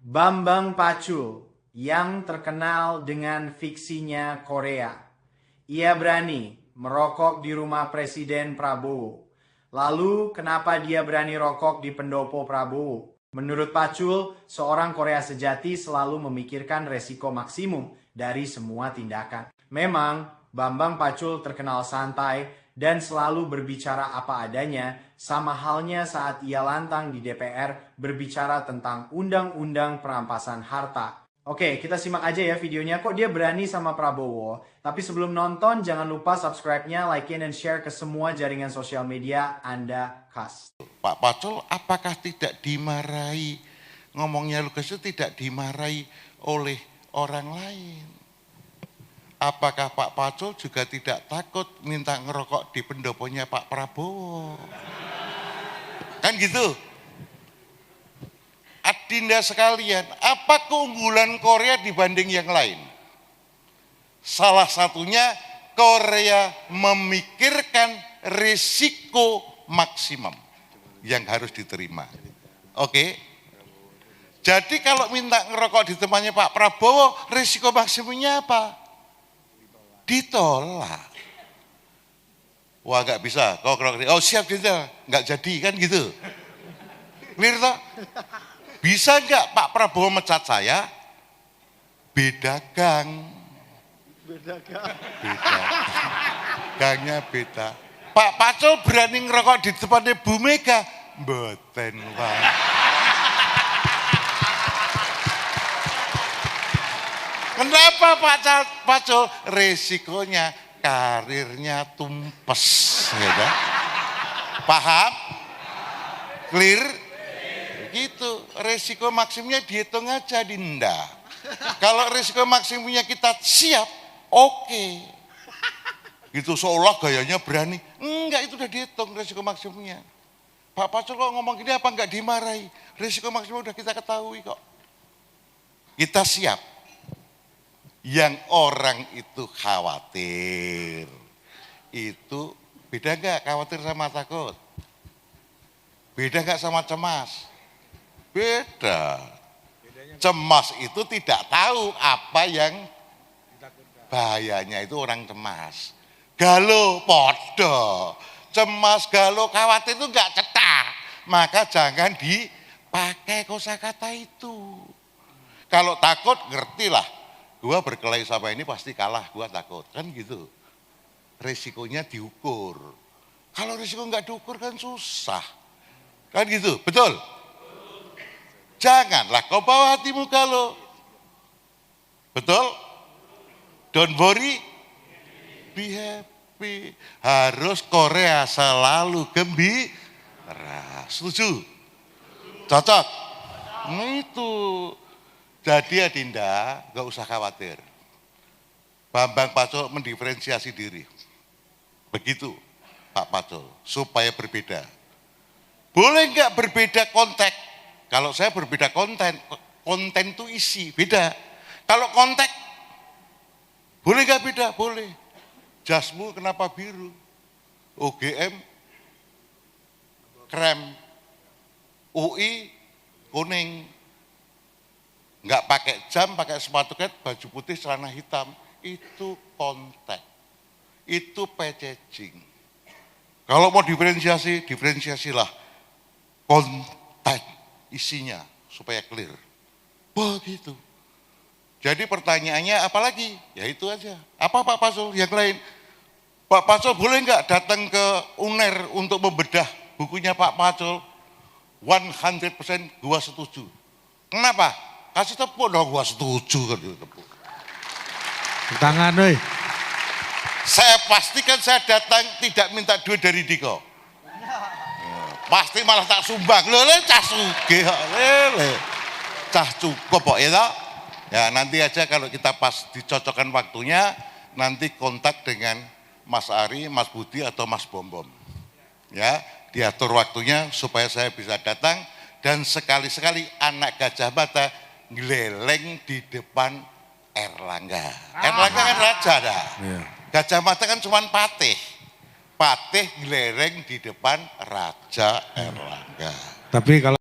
Bambang Pacul yang terkenal dengan fiksinya Korea. Ia berani merokok di rumah Presiden Prabowo. Lalu kenapa dia berani rokok di pendopo Prabowo? Menurut Pacul, seorang Korea sejati selalu memikirkan resiko maksimum dari semua tindakan. Memang, Bambang Pacul terkenal santai dan selalu berbicara apa adanya, sama halnya saat ia lantang di DPR berbicara tentang undang-undang perampasan harta. Oke, kita simak aja ya videonya. Kok dia berani sama Prabowo? Tapi sebelum nonton, jangan lupa subscribe-nya, like-in, dan share ke semua jaringan sosial media Anda khas. Pak Pacul apakah tidak dimarahi, ngomongnya Lukas itu tidak dimarahi oleh orang lain? Apakah Pak Pacul juga tidak takut minta ngerokok di pendoponya Pak Prabowo? Kan gitu. Adinda sekalian, apa keunggulan Korea dibanding yang lain? Salah satunya Korea memikirkan risiko maksimum yang harus diterima. Oke. Jadi kalau minta ngerokok di tempatnya Pak Prabowo, risiko maksimumnya apa? Ditolak. Wah nggak bisa, oh siap gitu, nggak jadi kan gitu. Clear toh? Bisa nggak Pak Prabowo mecat saya? Beda gang. Beda gang. Beda. Gangnya beda. Pak Pacul berani ngerokok di tempatnya Bu Mega? Mboten wae. Kenapa Pak Pacul? Resikonya karirnya tumpes. Ya, paham? Clear? Gitu, resiko maksimumnya dihitung aja Dinda. Kalau resiko maksimumnya kita siap, oke. Gitu seolah gayanya berani. Enggak, itu udah dihitung resiko maksimumnya. Pak Pacul kok ngomong gini apa enggak dimarahi? Resiko maksimum udah kita ketahui kok. Kita siap. Yang orang itu khawatir. Itu beda enggak khawatir sama takut? Beda enggak sama cemas? Beda. Cemas itu tidak tahu apa yang bahayanya, itu orang cemas. Galau podo, cemas, galau, khawatir itu enggak cetak. Maka jangan dipakai kosakata itu. Kalau takut ngertilah, gua berkelahi sama ini pasti kalah, gua takut. Kan gitu. Risikonya diukur. Kalau risiko enggak diukur kan susah. Kan gitu, betul? Janganlah kau bawa hatimu galau. Betul? Don't worry, be happy. Harus Korea selalu gembira. Setuju? Cocok? Nah itu. Jadi Adinda, gak usah khawatir. Bambang Pacul mendiferensiasi diri. Begitu Pak Pacul, supaya berbeda. Boleh nggak berbeda konteks? Kalau saya berbeda konten itu isi, beda. Kalau konteks, boleh nggak beda? Boleh. Jasmu kenapa biru? UGM krem, UI kuning. Nggak pakai jam, pakai sepatu ket, baju putih, celana hitam. Itu konteks. Itu packaging. Kalau mau diferensiasi, diferensiasilah konteks isinya supaya clear. Begitu. Jadi pertanyaannya apa lagi? Ya itu aja. Apa Pak Pacul? Yang lain. Pak Pacul boleh nggak datang ke UNER untuk membedah bukunya Pak Pacul? 100% gua setuju. Kenapa? Kasih tepuk dong, gua setuju kan tepuk. Tangan, woi. Saya pastikan saya datang tidak minta duit dari Diko. Pasti malah tak sumbang. Lele cah sugih kok, lele. Cah cukup kok ya toh? Ya nanti aja kalau kita pas dicocokkan waktunya, nanti kontak dengan Mas Ari, Mas Budi atau Mas Bombom. Ya, diatur waktunya supaya saya bisa datang dan sekali-sekali anak Gajah Mada ngeleleng di depan Erlangga. Erlangga kan raja dah. Gajah Mada kan cuma patih. Patih ngelereng di depan Raja Erlangga. Tapi kalau